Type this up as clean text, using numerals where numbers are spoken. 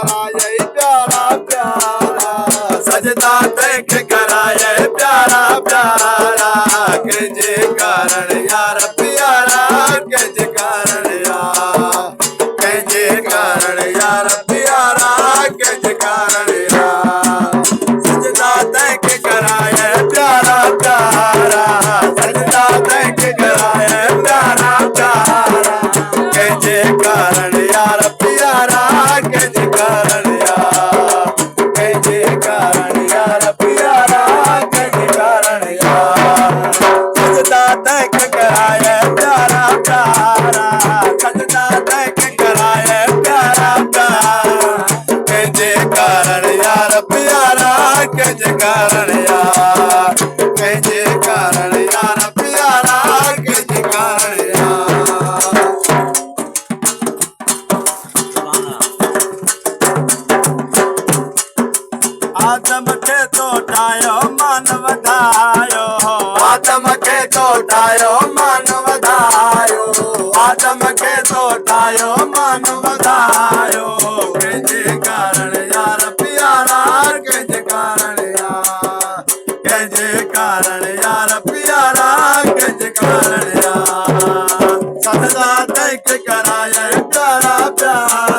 कराए प्यारा प्यारा सजदा तैक कराए प्यारा प्यारा कंहिंजे कारण यार प्यारा कंहिंजे कारण यार कंहिंजे कारण यार प्यारा कंहिंजे कारण यार सजदा तैक कराए प्यारा प्यारा सजदा तैक कराए प्यारा प्यारा कंहिंजे कारण यार प्यारा कंहिंजे कारण यार कंहिंजे कारण यार प्यारा कंहिंजे कारण यार सजदा तैक कराए प्यारा प्यारा सजदा तैक कराए प्यारा प्यारा कंहिंजे कारण यार प्यारा कंहिंजे कारण यार कंहिंजे कारण यार प्यारा कंहिंजे कारण यार आदम खे तो ठाहियो मान वधायो आदम खे तो ठाहियो मान वधायो आदम खे तो ठाहियो मान वधायो कंहिंजे कारण यार प्यारा कंहिंजे कारण यार कंहिंजे कारण यार प्यारा कंहिंजे कारण यार सजदा तैक कराए प्यारा प्यारा